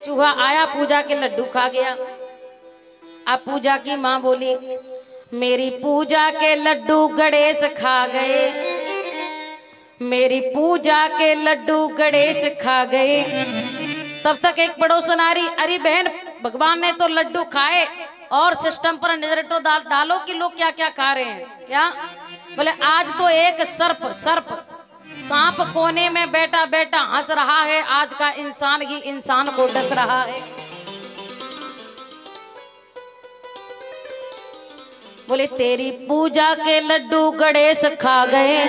चूहा आया, पूजा के लड्डू खा गया। अब पूजा की माँ बोली, मेरी पूजा के लड्डू गणेश खा गए, मेरी पूजा के लड्डू गणेश खा गए। तब तक एक पड़ोसन आ रही, अरे बहन, भगवान ने तो लड्डू खाए और सिस्टम पर नजर तो डालो कि लोग क्या क्या खा रहे हैं। क्या बोले, आज तो एक सर्प सांप कोने में बैठा बैठा हंस रहा है, आज का इंसान ही इंसान को डस रहा है। बोले, तेरी पूजा के लड्डू गणेश खा गए,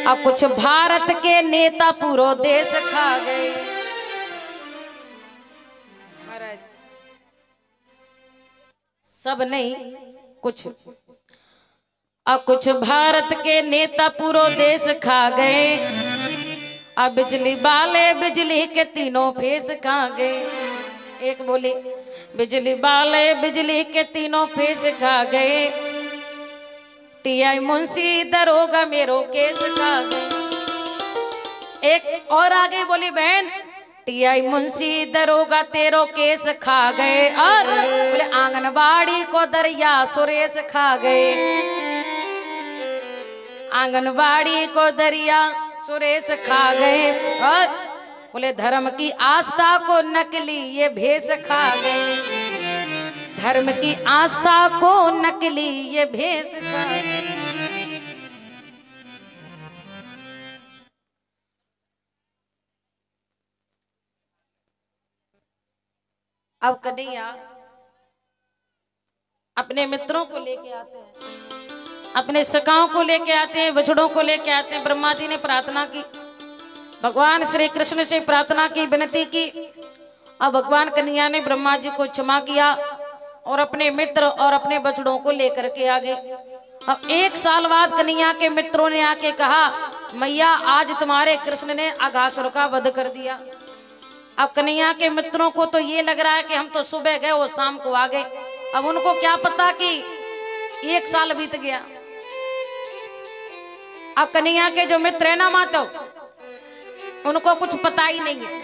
अब कुछ भारत के नेता पूरा देश खा गए। महाराज सब नहीं, कुछ, अब कुछ भारत के नेता पूरा देश खा गए। अब बिजली वाले बिजली के तीनों फेस खा गए। एक बोली, बिजली वाले बिजली के तीनों फेस खा गए, टीआई मुंशी दरोगा मेरो केस खा गए। एक और आगे बोली, बहन, टीआई मुंशी दरोगा तेरो केस खा गए। और बोले, आंगनबाड़ी को दरिया सुरेश खा गए, आंगनबाड़ी को दरिया सुरेश खा गए। और बोले, धर्म की आस्था को नकली ये भेष खा गए, धर्म की आस्था को नकली ये भेष खा गए। अब कन्हैया अपने मित्रों को लेके आते हैं, अपने सखाओं को लेके आते हैं, बछड़ों को लेके आते हैं। ब्रह्मा जी ने प्रार्थना की, भगवान श्री कृष्ण से प्रार्थना की, विनती की। अब भगवान कन्हैया ने ब्रह्मा जी को क्षमा किया और अपने मित्र और अपने बछड़ों को लेकर के आ गए। अब 1 साल बाद कन्हैया के मित्रों ने आके कहा, मैया आज तुम्हारे कृष्ण ने अघासुर का वध कर दिया। अब कन्हैया के मित्रों को तो ये लग रहा है कि हम तो सुबह गए वो शाम को आ गए। अब उनको क्या पता कि 1 साल बीत गया। अब कन्हैया के जो मित्र है ना मातो, उनको कुछ पता ही नहीं है।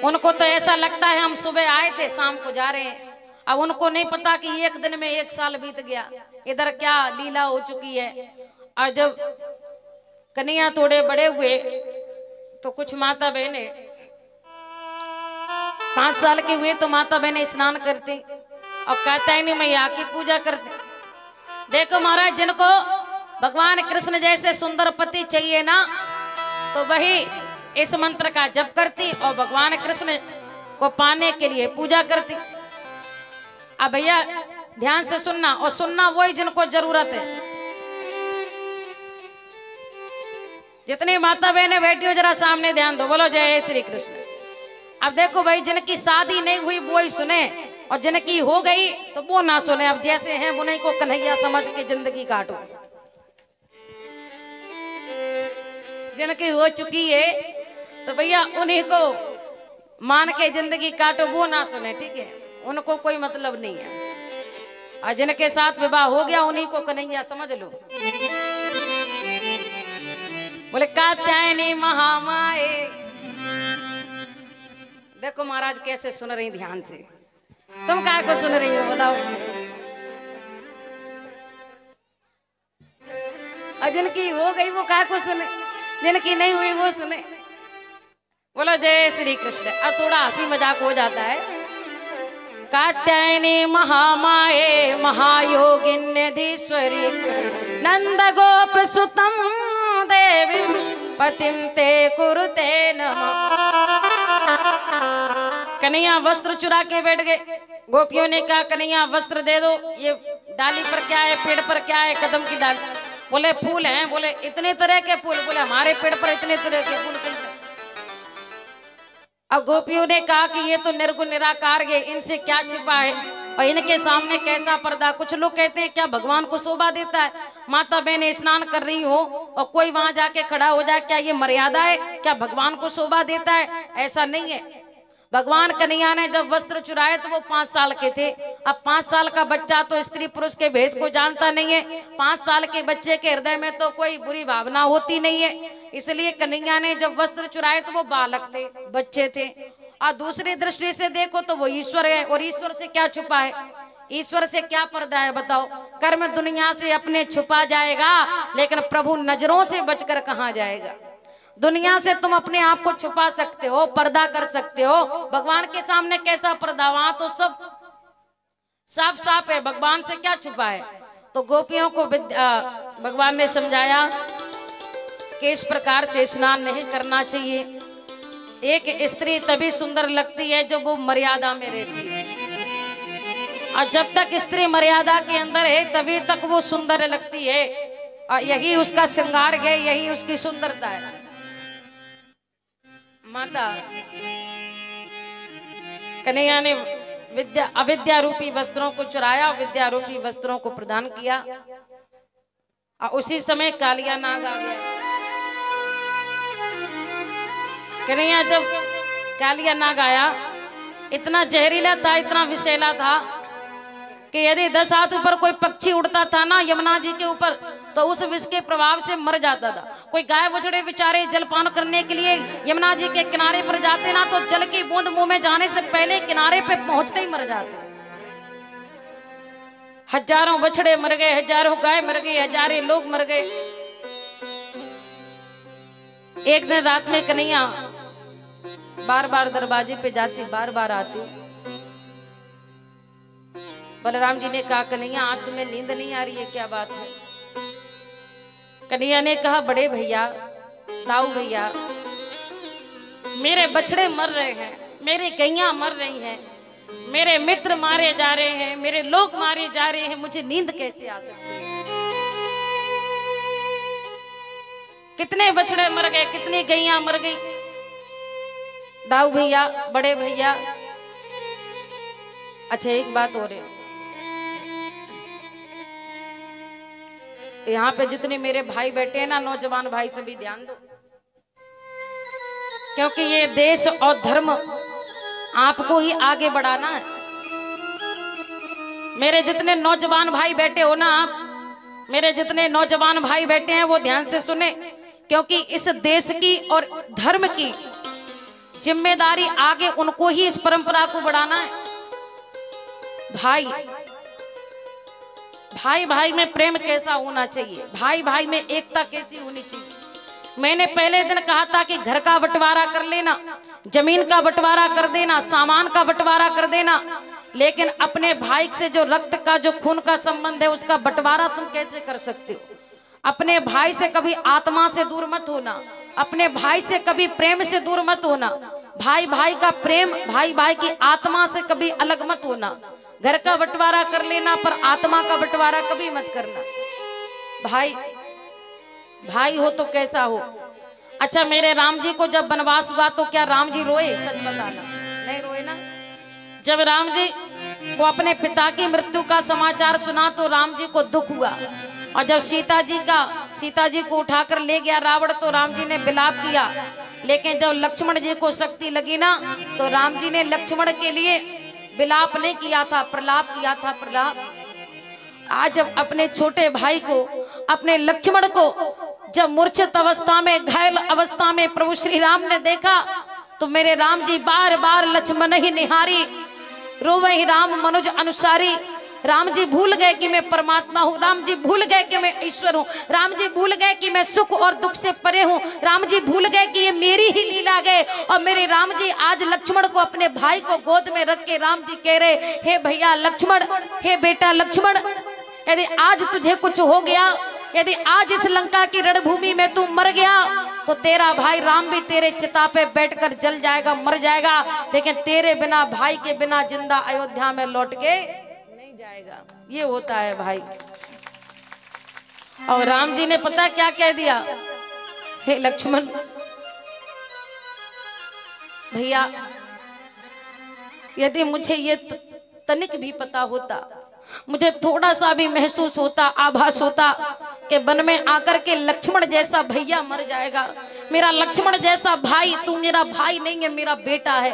उनको तो ऐसा लगता है हम सुबह आए थे शाम को जा रहे हैं। अब उनको नहीं पता कि 1 दिन में 1 साल बीत गया, इधर क्या लीला हो चुकी है। और जब कन्हैया थोड़े बड़े हुए तो कुछ माता बहने 5 साल के हुए तो माता बहने स्नान करती और कहता है नहीं मैया की पूजा करते। देखो महाराज, जिनको भगवान कृष्ण जैसे सुंदर पति चाहिए ना, तो वही इस मंत्र का जप करती और भगवान कृष्ण को पाने के लिए पूजा करती। अब भैया ध्यान से सुनना, और सुनना वही जिनको जरूरत है। जितनी माता बहने बैठी हो जरा सामने ध्यान दो, बोलो जय श्री कृष्ण। अब देखो भाई, जिनकी शादी नहीं हुई वो ही सुने, और जिनकी हो गई तो वो ना सुने। अब जैसे हैं उन्हीं को कन्हैया समझ के जिंदगी काटो। जिनकी हो चुकी है तो भैया उन्हीं को मान के जिंदगी काटो, वो ना सुने, ठीक है, उनको कोई मतलब नहीं है। और जिनके साथ विवाह हो गया उन्हीं को कन्हैया समझ लो। बोले, कात्यायनी महामाए। देखो महाराज कैसे सुन रही, ध्यान से। तुम काय को सुन रही हो बताओ। और जिनकी हो गई वो काय को सुने, जिनकी नहीं हुई वो सुने। बोलो जय श्री कृष्ण। अब थोड़ा हंसी मजाक हो जाता है। कात्यायनी महामाये महायोगिन्यधीश्वरी नंद गोप सुतम देवी पतिम ते कुरुते नमः। कन्हैया वस्त्र चुरा के बैठ गए। गोपियों ने कहा, कन्हैया वस्त्र दे दो। ये डाली पर क्या है, पेड़ पर क्या है? कदम की डाली। बोले फूल हैं। बोले इतने तरह के फूल? बोले हमारे पेड़ पर इतने तरह के फूल कैसे? अब गोपियों ने कहा कि ये तो निर्गुण निराकार है, इनसे क्या छिपा है और इनके सामने कैसा पर्दा। कुछ लोग कहते हैं क्या भगवान को शोभा देता है माता बहन स्नान कर रही हो और कोई वहां जाके खड़ा हो जाए, क्या ये मर्यादा है? क्या भगवान को शोभा देता है? ऐसा नहीं है। भगवान कन्हैया ने जब वस्त्र चुराए तो वो 5 साल के थे। अब 5 साल का बच्चा तो स्त्री पुरुष के भेद को जानता नहीं है। 5 साल के बच्चे के हृदय में तो कोई बुरी भावना होती नहीं है। इसलिए कन्हैया ने जब वस्त्र चुराए तो वो बालक थे, बच्चे थे। और दूसरी दृष्टि से देखो तो वो ईश्वर है, और ईश्वर से क्या छुपा है, ईश्वर से क्या पर्दा है बताओ। कर्म दुनिया से अपने छुपा जाएगा, लेकिन प्रभु नजरों से बचकर कहाँ जाएगा। दुनिया से तुम अपने आप को छुपा सकते हो, पर्दा कर सकते हो, भगवान के सामने कैसा पर्दा, वहां तो सब साफ साफ है, भगवान से क्या छुपा है। तो गोपियों को भगवान ने समझाया कि इस प्रकार से स्नान नहीं करना चाहिए। एक स्त्री तभी सुंदर लगती है जब वो मर्यादा में रहती है, और जब तक स्त्री मर्यादा के अंदर है तभी तक वो सुंदर लगती है, और यही उसका श्रृंगार है, यही उसकी सुंदरता है। माता कन्हैया ने अविद्या रूपी वस्त्रों को चुराया, विद्या रूपी वस्त्रों को प्रदान किया, और उसी समय कालिया नाग आ गया। कन्हैया जब कालिया नाग आया, इतना जहरीला था, इतना विषैला था कि यदि 10 हाथ ऊपर कोई पक्षी उड़ता था ना यमुना जी के ऊपर, तो उस विष के प्रभाव से मर जाता था। कोई गाय बछड़े बेचारे जलपान करने के लिए यमुना जी के किनारे पर जाते ना, तो जल की बूंद मुंह में जाने से पहले किनारे पे पहुंचते ही मर जाते। हजारों बछड़े मर गए, हजारों गाय मर गई, हजारों लोग मर गए। एक दिन रात में कन्हैया बार बार दरवाजे पे जाती, बार बार आती। बलराम जी ने कहा कन्हैया आज तुम्हें नींद नहीं आ रही है, क्या बात है। कन्हैया ने कहा बड़े भैया, दाऊ भैया, मेरे बछड़े मर रहे हैं, मेरी गैया मर रही हैं, मेरे मित्र मारे जा रहे हैं, मेरे लोग मारे जा रहे हैं, मुझे नींद कैसे आ सकती है। कितने बछड़े मर गए, कितनी गैया मर गई। दाऊ भैया, बड़े भैया, अच्छा एक बात हो रही है, यहाँ पे जितने मेरे भाई बैठे हैं ना, नौजवान भाई, सभी ध्यान दो, क्योंकि ये देश और धर्म आपको ही आगे बढ़ाना है। मेरे जितने नौजवान भाई बैठे हो ना आप, मेरे जितने नौजवान भाई बैठे हैं वो ध्यान से सुने, क्योंकि इस देश की और धर्म की जिम्मेदारी आगे उनको ही इस परंपरा को बढ़ाना है। भाई भाई भाई में प्रेम कैसा होना चाहिए, भाई भाई में एकता कैसी होनी चाहिए। मैंने पहले दिन कहा था कि घर का बंटवारा कर लेना, जमीन का बंटवारा कर देना, सामान का बंटवारा कर देना, लेकिन अपने भाई से जो रक्त का, जो खून का संबंध है, उसका बंटवारा तुम कैसे कर सकते हो। अपने भाई से कभी आत्मा से दूर मत होना, अपने भाई से कभी प्रेम से दूर मत होना, भाई भाई का प्रेम, भाई भाई की आत्मा से कभी अलग मत होना। घर का बंटवारा कर लेना पर आत्मा का बंटवारा कभी मत करना। भाई भाई हो तो कैसा हो। अच्छा मेरे राम जी को जब वनवास हुआ तो क्या राम जी रोए, सच बताना, नहीं रोए ना। जब राम जी को अपने पिता की मृत्यु का समाचार सुना तो राम जी को दुख हुआ, और जब सीता जी को उठाकर ले गया रावण तो राम जी ने विलाप किया। लेकिन जब लक्ष्मण जी को शक्ति लगी ना तो राम जी ने लक्ष्मण के लिए विलाप नहीं किया था, प्रलाप किया था, प्रलाप। आज जब अपने छोटे भाई को, अपने लक्ष्मण को जब मूर्छित अवस्था में, घायल अवस्था में प्रभु श्री राम ने देखा तो मेरे राम जी बार बार लक्ष्मण ही निहारी, रोवे ही राम मनुज अनुसारी। राम जी भूल गए कि मैं परमात्मा हूँ, राम जी भूल गए कि मैं ईश्वर हूँ, राम जी भूल गए कि मैं सुख और दुख से परे हूँ, राम जी भूल गए कि ये मेरी ही लीला गए। और मेरे राम जी आज लक्ष्मण को, अपने भाई को गोद में रख के राम जी कह रहे, हे भैया लक्ष्मण, हे बेटा लक्ष्मण, यदि आज तुझे कुछ हो गया, यदि आज इस लंका की रणभूमि में तू मर गया तो तेरा भाई राम भी तेरे चिता पे बैठकर जल जाएगा, मर जाएगा, लेकिन तेरे बिना, भाई के बिना जिंदा अयोध्या में लौट के नहीं जाएगा। ये होता है भाई। और राम जी ने पता क्या कह दिया, हे लक्ष्मण भैया, यदि मुझे ये तनिक भी पता होता, मुझे थोड़ा सा भी महसूस होता, आभास होता कि वन में आकर के लक्ष्मण जैसा भैया मर जाएगा, मेरा लक्ष्मण जैसा भाई, तू मेरा भाई नहीं है, मेरा बेटा है,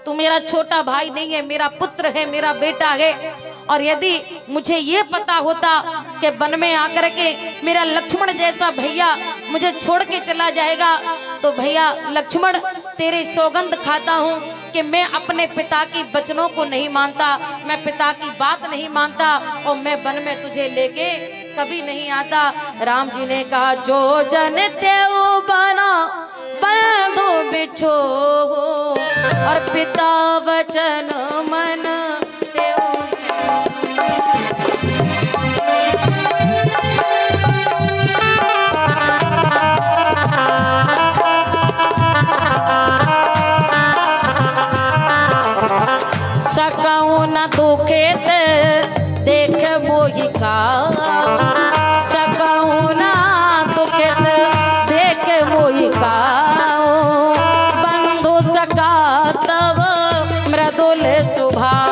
तू मेरा छोटा भाई नहीं है, मेरा पुत्र है, मेरा बेटा है। और यदि मुझे ये पता होता कि वन में आकर के मेरा लक्ष्मण जैसा भैया मुझे छोड़ के चला जाएगा, तो भैया लक्ष्मण तेरे सौगंध खाता हूँ, कि मैं अपने पिता की वचनों को नहीं मानता, मैं पिता की बात नहीं मानता और मैं वन में तुझे लेके कभी नहीं आता। राम जी ने कहा जो जन तेऊ बना बंधु बिछो और पिता वचन मन तेऊ। सकाऊ न दुखेत देख मोहि का, सकाऊ न दुखेत देख मोहि का, बंधु सका तब मृदुल सुभा।